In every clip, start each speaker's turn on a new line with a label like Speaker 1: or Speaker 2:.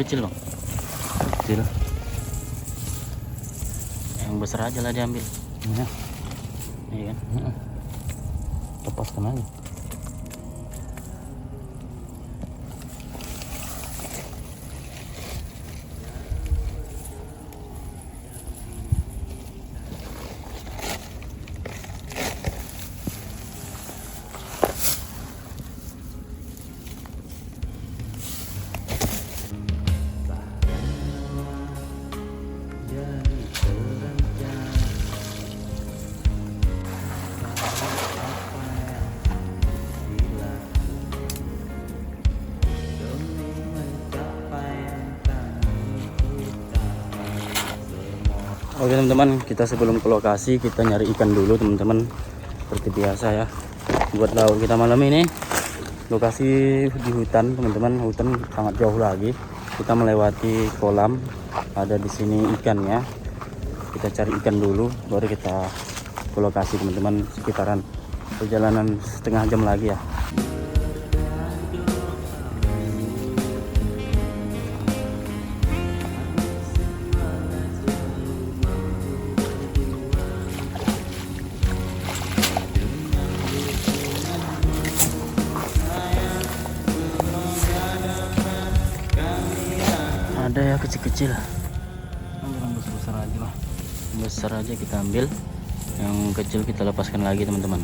Speaker 1: kecil bang, kecil. Yang besar aja lah diambil.
Speaker 2: Ya.
Speaker 1: Iya kan?
Speaker 2: Lepaskan aja.
Speaker 1: Oke teman-teman, kita sebelum ke lokasi kita nyari ikan dulu teman-teman, seperti biasa ya, buat laut kita malam ini. Lokasi di hutan teman-teman, hutan sangat jauh lagi. Kita melewati kolam, ada di sini ikannya. Kita cari ikan dulu, baru kita ke lokasi teman-teman. Sekitaran perjalanan setengah jam lagi ya. Ada ya kecil-kecil, yang besar aja lah, besar aja kita ambil, yang kecil kita lepaskan lagi teman-teman.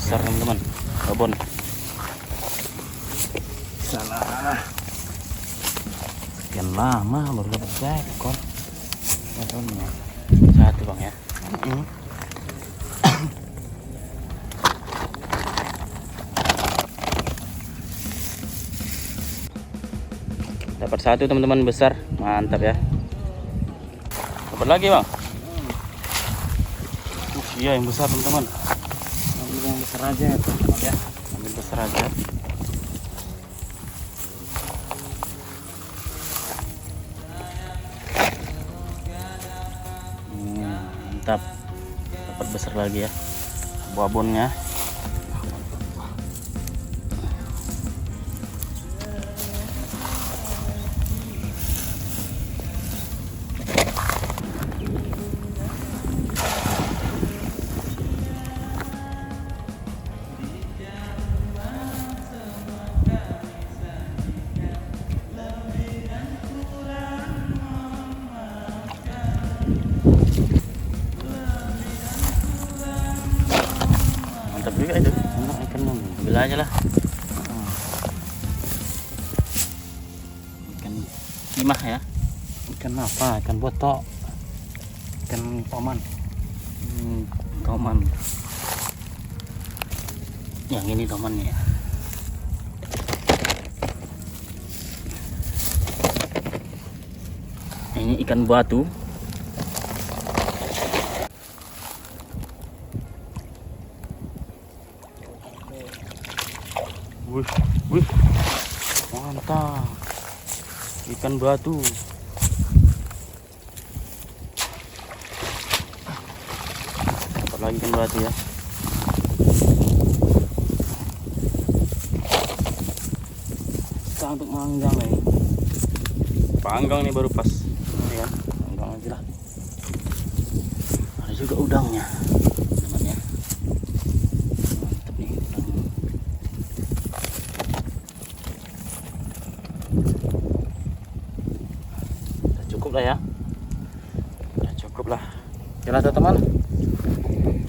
Speaker 1: Besar teman-teman, babon.
Speaker 2: Salah. Sekian lama baru dapat seekor.
Speaker 1: Babonnya satu bang ya. Dapat satu teman-teman, besar, mantap ya. Dapat lagi bang. Iya yang besar teman-teman.
Speaker 2: Ambil yang besar aja teman-teman ya.
Speaker 1: Ambil besar aja. Mantap. Dapat besar lagi ya. Babonnya. Mantap juga itu.
Speaker 2: Enak ikan bang.
Speaker 1: Ambil aja lah. Ikan timah ya.
Speaker 2: Ikan apa? Ikan botok. Ikan toman.
Speaker 1: Toman. Yang ini tomannya ya. Ini ikan batu. Wih, mantap. Ikan batu. Dapat lagi ikan batu ya. Kita untuk manggang nih. Panggang nih baru pas. Ini kan, panggang aja lah. Ada juga juga udangnya teman ya. Mantap nih udang. Udah cukup lah ya, udah cukup lah. Oke lah teman,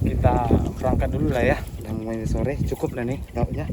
Speaker 2: Kita berangkat dulu lah ya. Udah mulai sore, cukup lah nih lauknya.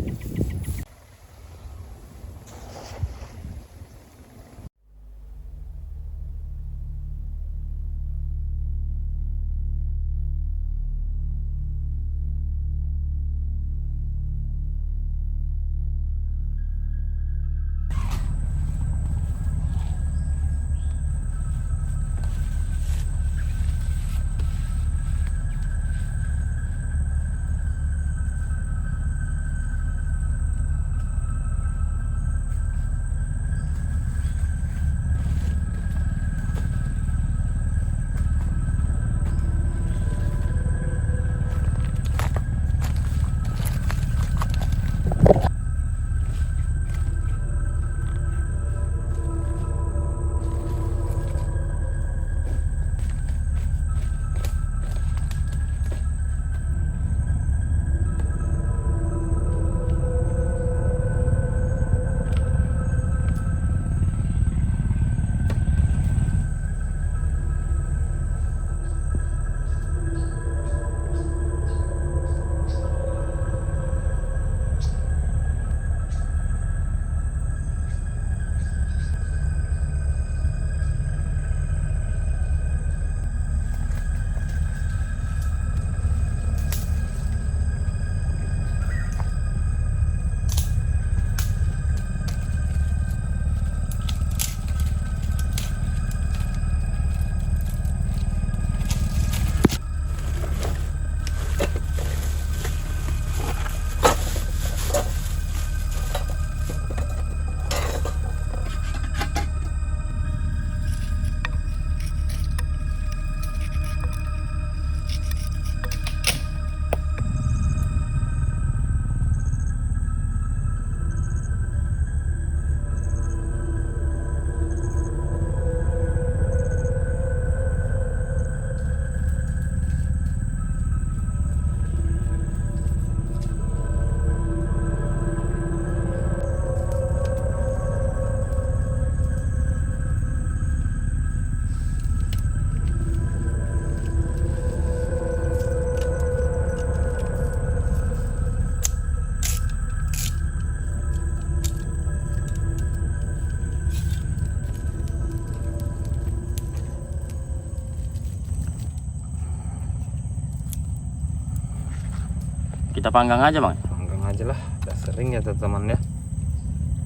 Speaker 1: Kita panggang aja bang.
Speaker 2: Panggang aja lah, udah sering ya teman-teman ya.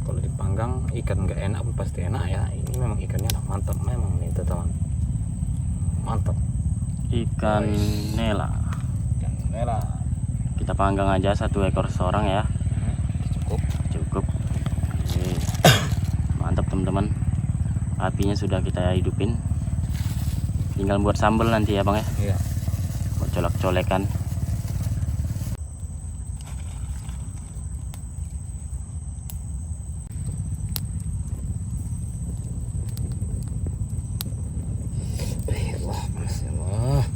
Speaker 2: Kalau dipanggang ikan nggak enak pun pasti enak ya. Ini memang ikannya udah mantap memang nih teman-teman. Mantap.
Speaker 1: Ikan nela.
Speaker 2: Ikan merah.
Speaker 1: Kita panggang aja 1 ekor seorang ya.
Speaker 2: Cukup.
Speaker 1: Cukup. Ini mantap teman-teman. Apinya sudah kita hidupin. Tinggal buat sambal nanti ya bang ya.
Speaker 2: Iya.
Speaker 1: Buat colek-colekan.
Speaker 2: Wah, Masya Allah.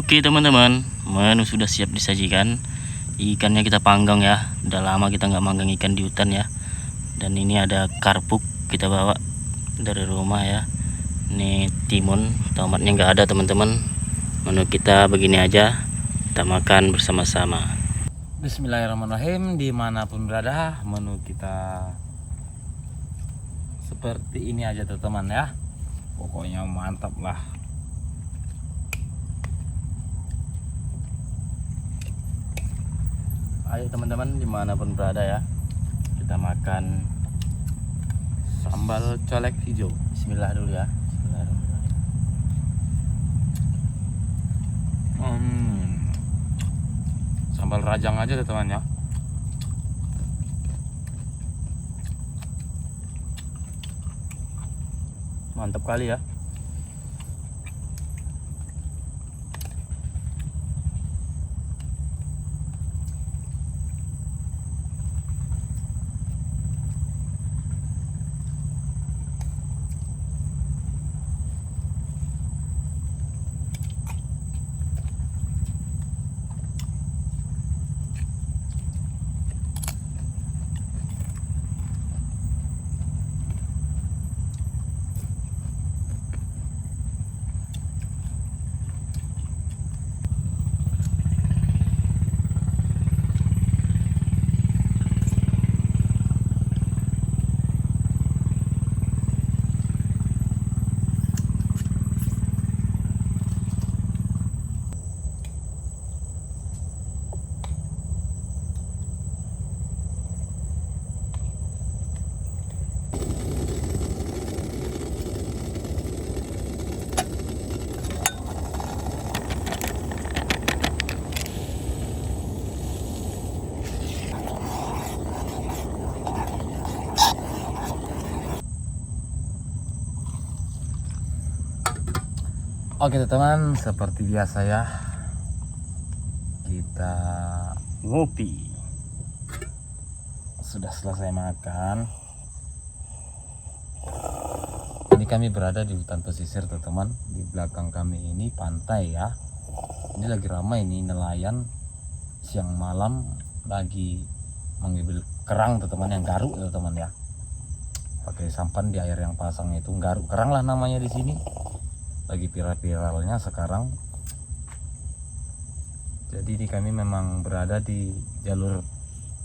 Speaker 1: Oke teman-teman, menu sudah siap disajikan. Ikannya kita panggang ya. Udah lama kita nggak manggang ikan di hutan ya. Dan ini ada karpuk kita bawa dari rumah ya. Ini timun, tomatnya nggak ada teman-teman. Menu kita begini aja. Kita makan bersama-sama.
Speaker 2: Bismillahirrahmanirrahim. Dimanapun berada, menu kita seperti ini aja teman-teman ya. Pokoknya mantap lah.
Speaker 1: Ayo teman-teman, dimanapun berada ya, kita makan
Speaker 2: Sambal colek hijau.
Speaker 1: Bismillah dulu ya.
Speaker 2: Sambal rajang aja teman ya.
Speaker 1: Mantap kali ya.
Speaker 2: Oke teman, seperti biasa ya, kita
Speaker 1: Ngopi.
Speaker 2: sudah selesai makan. Ini kami berada di hutan pesisir teman-teman. Di belakang kami ini pantai ya. Ini lagi ramai nih nelayan siang malam lagi mengambil kerang teman-teman, yang garuk teman-teman ya. Pakai sampan di air yang pasang itu, garuk kerang lah namanya di sini. Lagi viral-viralnya sekarang. Jadi ini kami memang berada di jalur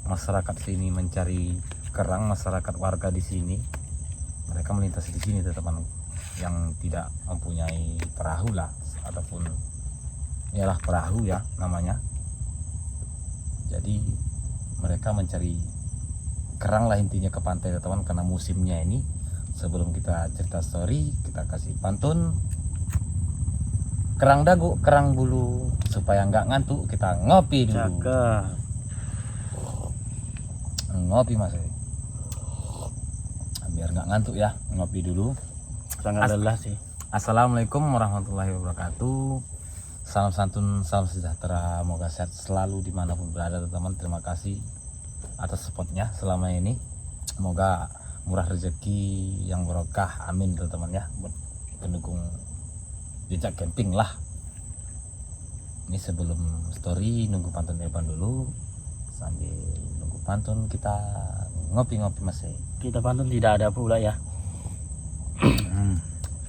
Speaker 2: masyarakat sini mencari kerang. Masyarakat warga di sini, mereka melintasi di sini teman-teman, yang tidak mempunyai perahu lah, ataupun ialah perahu ya namanya. Jadi mereka mencari kerang lah intinya ke pantai teman-teman, karena musimnya ini. Sebelum kita cerita story, kita kasih pantun. Kerang dagu, kerang bulu, supaya nggak ngantuk kita ngopi dulu.
Speaker 1: Cakep.
Speaker 2: Ngopi mas, biar nggak ngantuk ya, ngopi dulu.
Speaker 1: Sangat lelah sih.
Speaker 2: Assalamualaikum warahmatullahi wabarakatuh. Salam santun, salam sejahtera, moga sehat selalu dimanapun berada teman-teman. Terima kasih atas supportnya selama ini. Semoga murah rezeki yang barokah, amin teman-teman ya, buat pendukung jejak camping lah. Ini sebelum story nunggu pantun depan dulu. Sambil nunggu pantun kita ngopi-ngopi mas.
Speaker 1: Kita pantun tidak ada pula ya.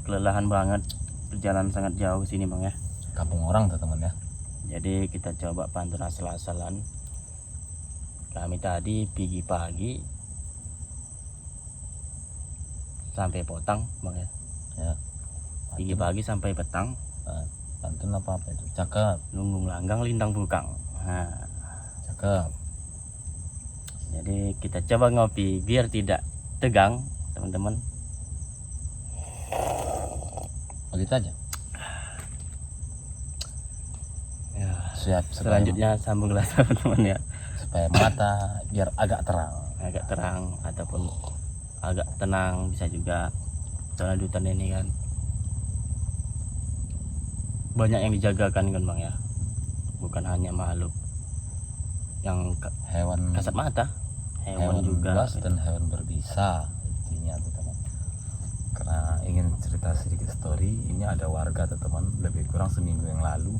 Speaker 1: Kelelahan banget, perjalanan sangat jauh sini bang ya.
Speaker 2: Kampung orang teman-teman ya.
Speaker 1: Jadi kita coba pantun asal-asalan. Kami tadi pergi pagi sampai petang bang ya.
Speaker 2: Ya.
Speaker 1: Pergi pagi sampai petang.
Speaker 2: Pantun apa itu? Cakep.
Speaker 1: Lunggung langgang lintang bukang. Nah,
Speaker 2: Cakep.
Speaker 1: jadi kita coba ngopi biar tidak tegang teman-teman.
Speaker 2: Begitu aja.
Speaker 1: Ya,
Speaker 2: Siap.
Speaker 1: selanjutnya sambung gelas teman-teman ya.
Speaker 2: Supaya mata biar agak terang.
Speaker 1: Agak terang ataupun agak tenang bisa juga. Soalnya di hutan ini kan banyak yang dijagakan kan bang ya, bukan hanya makhluk yang
Speaker 2: Hewan
Speaker 1: kasat mata, hewan juga
Speaker 2: buas dan hewan berbisa intinya teman. Karena ingin cerita sedikit story, ini ada warga teman, lebih kurang seminggu yang lalu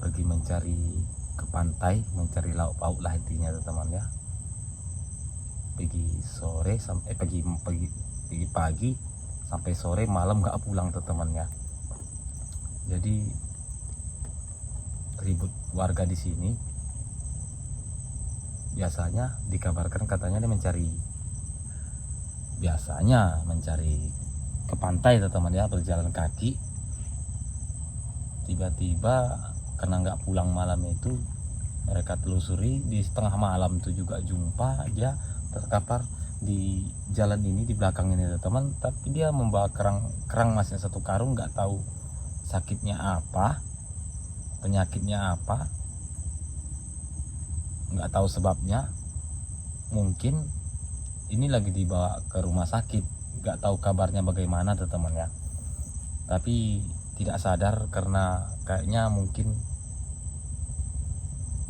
Speaker 2: pergi mencari ke pantai, mencari lauk pauk lah intinya teman ya. Pergi sore sampai pagi sampai sore, malam nggak pulang teman ya. Jadi ribut warga di sini. Biasanya dikabarkan katanya dia mencari ke pantai teman ya, berjalan kaki. Tiba-tiba karena nggak pulang malam itu, mereka telusuri di setengah malam itu juga jumpa dia terkapar di jalan ini, di belakang ini teman. Tapi dia membawa kerang masih satu karung, nggak tahu sakitnya apa, penyakitnya apa, nggak tahu sebabnya. Mungkin ini lagi dibawa ke rumah sakit, nggak tahu kabarnya bagaimana teman ya. Tapi tidak sadar karena kayaknya mungkin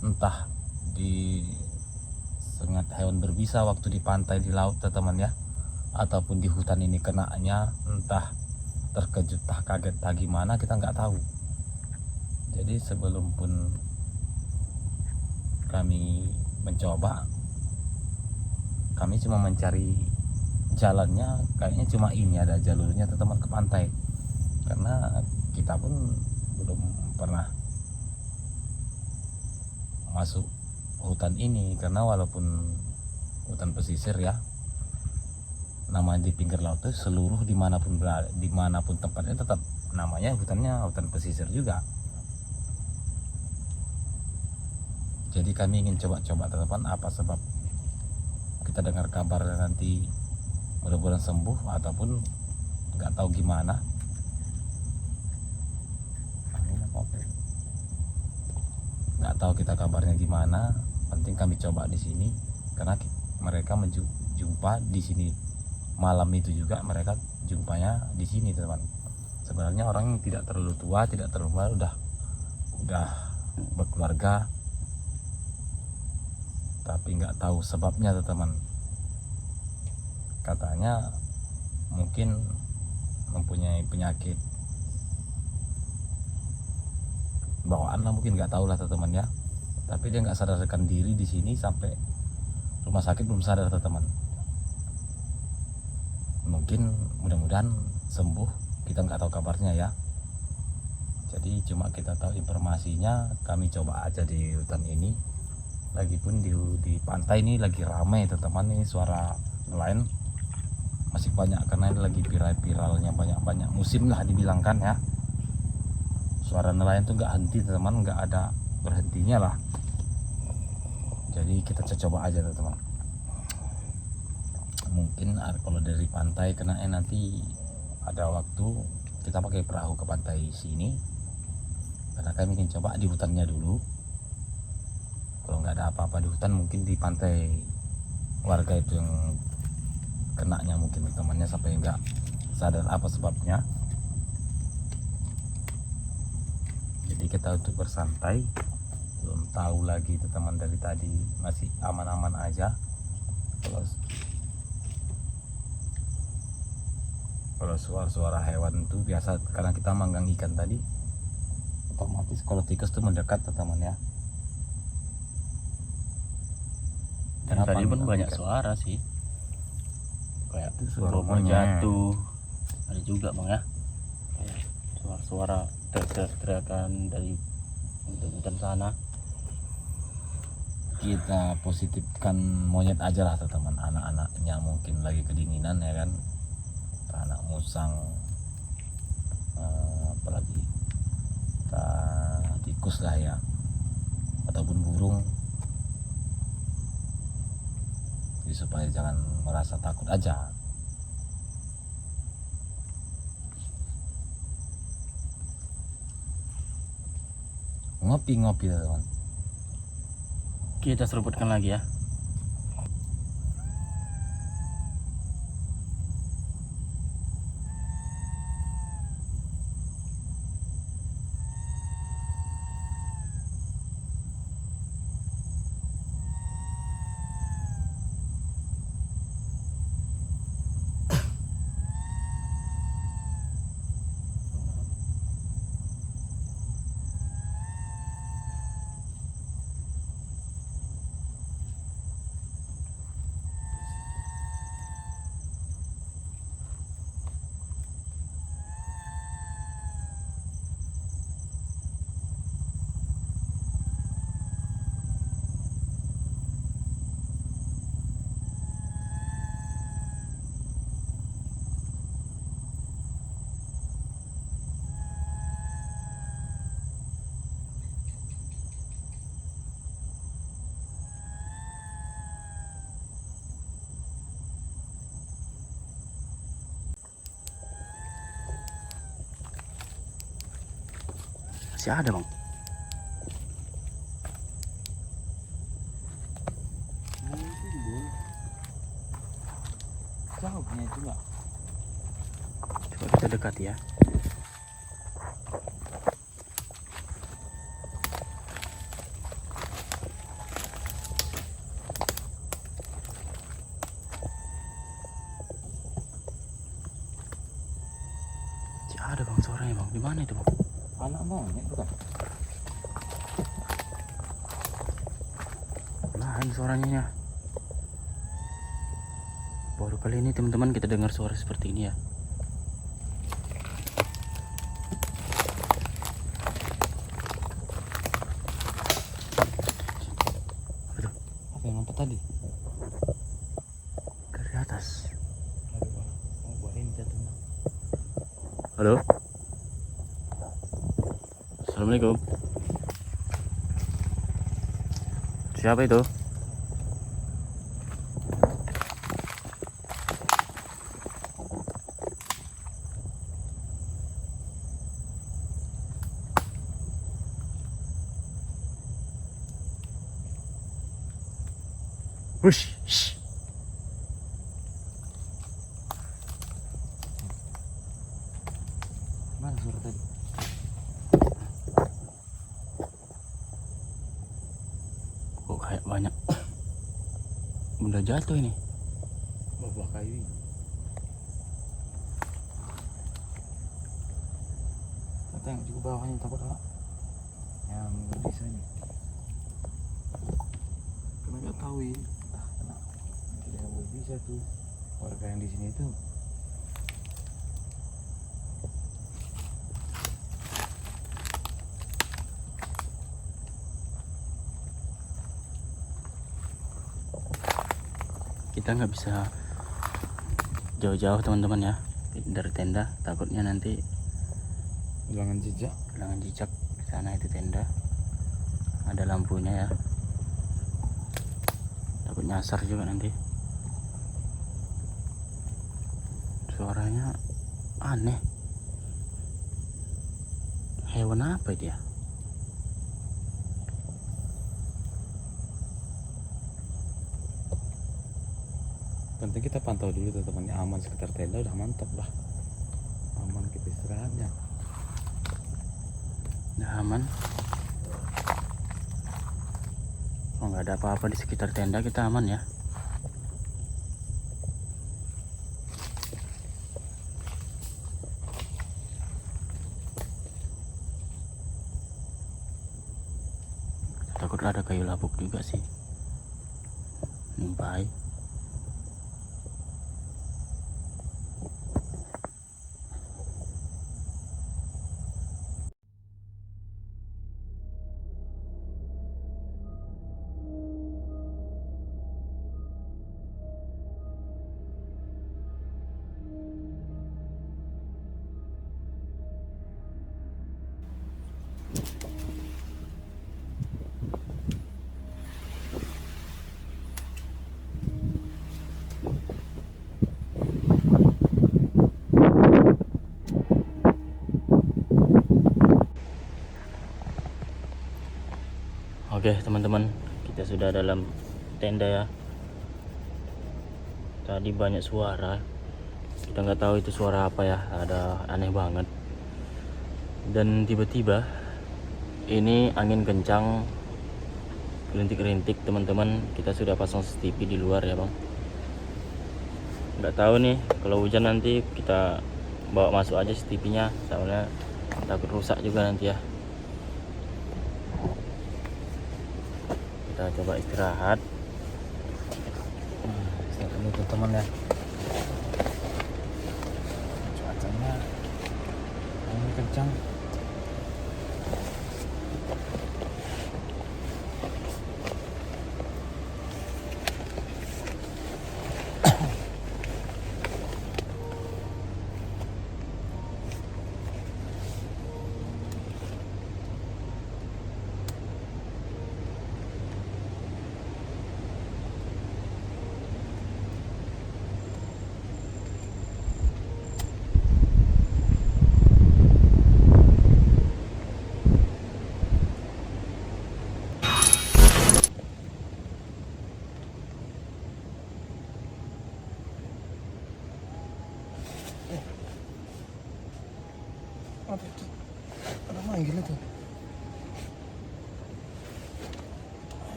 Speaker 2: entah disengat hewan berbisa waktu di pantai, di laut teman ya, ataupun di hutan ini kenanya, entah terkejut, tah kaget, tah gimana, kita nggak tahu. Jadi sebelum pun kami mencoba, kami cuma mencari jalannya, kayaknya cuma ini ada jalurnya teman ke pantai, karena kita pun belum pernah masuk hutan ini. Karena walaupun hutan pesisir ya, namanya di pinggir laut itu seluruh dimanapun tempatnya tetap namanya hutan pesisir juga. Jadi kami ingin coba-coba teman, apa sebab kita dengar kabar nanti mudah-mudahan sembuh ataupun nggak tahu gimana. Nggak tahu kita kabarnya gimana, penting kami coba di sini karena mereka jumpa di sini malam itu juga, mereka jumpanya di sini teman. Sebenarnya orang yang tidak terlalu tua, tidak terlalu muda, udah berkeluarga, tapi nggak tahu sebabnya teman. Katanya mungkin mempunyai penyakit bawaan lah, mungkin nggak tahu lah teman ya. Tapi dia nggak sadarkan diri di sini, sampai rumah sakit belum sadar teman. Mungkin mudah-mudahan sembuh, kita nggak tahu kabarnya ya. Jadi cuma kita tahu informasinya, kami coba aja di hutan ini. Lagipun di pantai ini lagi ramai teman, ini suara nelayan masih banyak karena ini lagi viral-viralnya, banyak musim lah dibilangkan ya. Suara nelayan tuh nggak henti teman, nggak ada berhentinya lah. Jadi kita coba aja teman. Mungkin kalau dari pantai kena nanti ada waktu kita pakai perahu ke pantai sini, karena kami ingin coba di hutannya dulu. Kalau nggak ada apa-apa di hutan, mungkin di pantai warga itu yang kenanya mungkin temannya sampai nggak sadar apa sebabnya. Jadi kita untuk bersantai, belum tahu lagi teman, dari tadi masih aman-aman aja. Kalau suara-suara hewan itu biasa, karena kita manggang ikan tadi, otomatis kalau tikus itu mendekat teman ya.
Speaker 1: Dan tadi pun banyak suara sih, kayak
Speaker 2: suara
Speaker 1: monyet jatuh, ada juga bang ya, kayak suara-suara teriakan dari hutan sana.
Speaker 2: Kita positifkan monyet aja lah teman, anak-anaknya mungkin lagi kedinginan ya kan, anak musang, apalagi tikus lah ya, ataupun burung. Jadi supaya jangan merasa takut aja. Ngopi teman.
Speaker 1: Kita seruputkan lagi ya. Masih ada bang.
Speaker 2: Jauhnya juga.
Speaker 1: Coba kita dekat ya. Masih ada bang suaranya bang. Di mana itu bang?
Speaker 2: Anak monyet bukan?
Speaker 1: Lain suaranya ya. Baru kali ini teman-teman kita dengar suara seperti ini ya. Apa tuh?
Speaker 2: Apa yang lompat tadi?
Speaker 1: Dari atas.
Speaker 2: Aduh, oh boleh ini jatuhnya.
Speaker 1: Halo. Assalamualaikum. Siapa itu? Hush, shh.
Speaker 2: Mana suara tadi?
Speaker 1: Kok kayak banyak benda jatuh ini.
Speaker 2: Buah kayu ini. Kita tengok juga bawahnya takut apa? Yang bisa nih. Karena nggak tahu ini. Kena. Tidak bisa tuh warga yang di sini itu.
Speaker 1: Kita nggak bisa jauh-jauh teman-teman ya dari tenda, takutnya nanti
Speaker 2: Hilangan jejak.
Speaker 1: kehilangan jejak. Di sana itu tenda, ada lampunya ya, takut nyasar juga nanti. Suaranya aneh, hewan apa dia?
Speaker 2: Penting kita pantau dulu teman-teman, aman sekitar tenda udah mantap lah. Aman kita istirahatnya.
Speaker 1: Udah aman. Oh, nggak ada apa-apa di sekitar tenda, kita aman ya. Takut ada kayu lapuk juga sih, nimpai. Oke teman-teman, kita sudah dalam tenda ya. Tadi banyak suara, kita nggak tahu itu suara apa ya, ada aneh banget. Dan tiba-tiba ini angin kencang, rintik-rintik teman-teman. Kita sudah pasang CCTV di luar ya bang. Nggak tahu nih, kalau hujan nanti kita bawa masuk aja CCTV-nya, soalnya takut rusak juga nanti ya. Kita coba istirahat.
Speaker 2: Istirahat dulu teman-teman ya. Cuacanya angin kencang.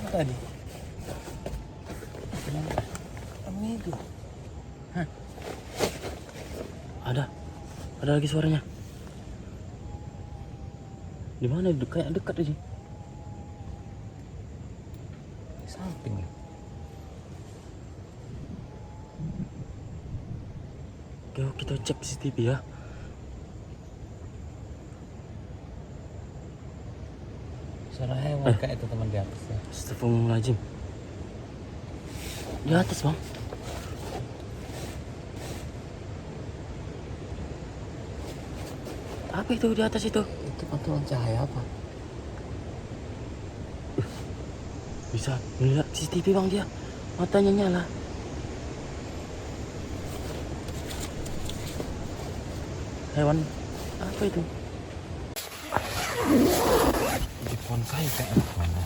Speaker 2: tadi? Apa itu?
Speaker 1: Ada lagi suaranya. Di mana? Kayak dekat aja.
Speaker 2: Di samping.
Speaker 1: Oke, kita cek CCTV ya.
Speaker 2: Suara hewan kayak itu teman di atas ya.
Speaker 1: Astagfirullahaladzim. Di atas bang. Apa itu di atas itu?
Speaker 2: Itu pantulan cahaya apa?
Speaker 1: Bisa melihat CCTV bang dia. Matanya nyala. Hewan apa itu?
Speaker 2: Di pohon kayu kayaknya mana?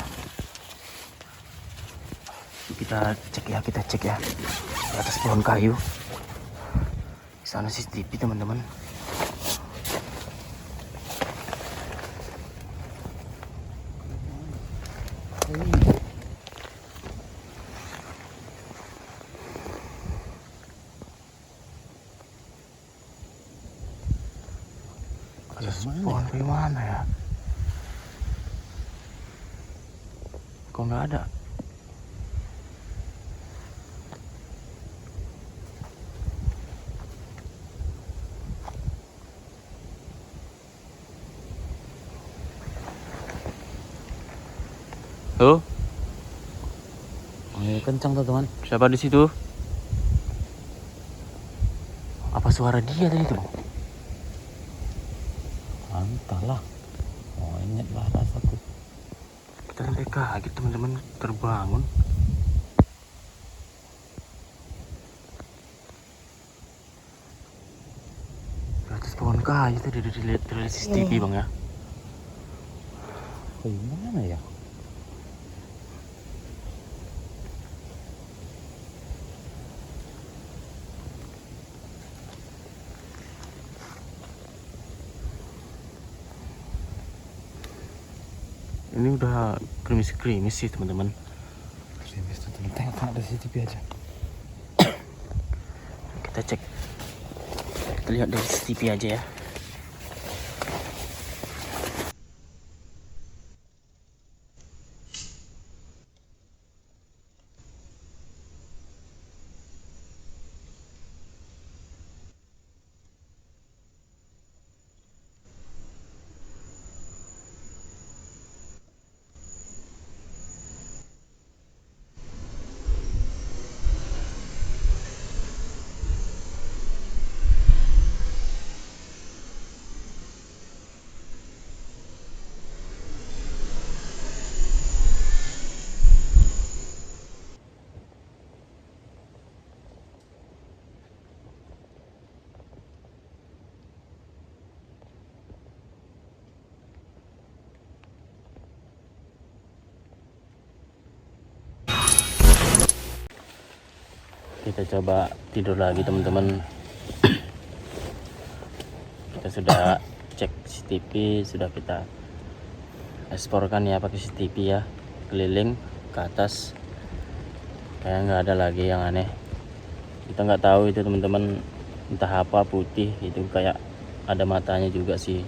Speaker 1: Kita cek ya. Di atas pohon kayu. Di sana CCTV teman-teman. Pohon kayu mana ya? Kok nggak ada? Tuh.
Speaker 2: Kencang tuh teman.
Speaker 1: Siapa di situ? Apa suara dia tadi tuh?
Speaker 2: Entahlah. Monyet lah rasaku.
Speaker 1: Kita sampai kaget teman-teman, terbangun. Di atas pohon kayu tadi udah dilihat dari CCTV bang ya.
Speaker 2: Gimana ya?
Speaker 1: Ini udah krimis-krimis sih teman-teman.
Speaker 2: Krimis tuh teman. Tengok ada CCTV aja.
Speaker 1: Kita cek. Kita lihat dari CCTV aja ya. Kita coba tidur lagi teman-teman. Kita sudah cek CCTV, sudah kita eksporkan ya pakai CCTV ya, keliling ke atas. Kayak nggak ada lagi yang aneh. Kita nggak tahu itu teman-teman, entah apa putih itu, kayak ada matanya juga sih.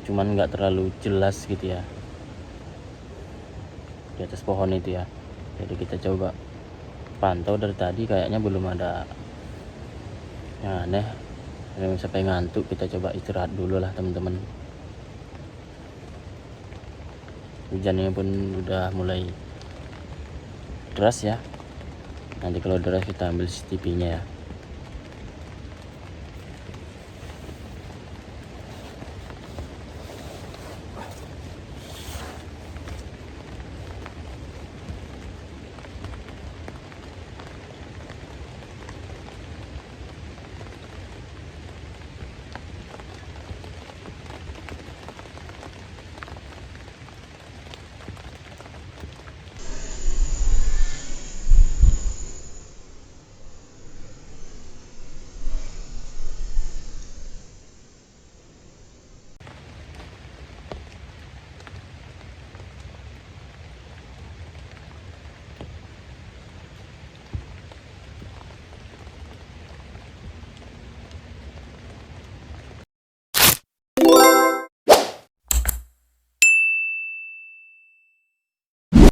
Speaker 1: Cuman nggak terlalu jelas gitu ya di atas pohon itu ya. Jadi kita coba pantau dari tadi, kayaknya belum ada yang aneh. Sampai ngantuk, kita coba istirahat dulu lah teman-teman. Hujannya pun udah mulai deras ya. Nanti kalau deras kita ambil CCTV-nya ya.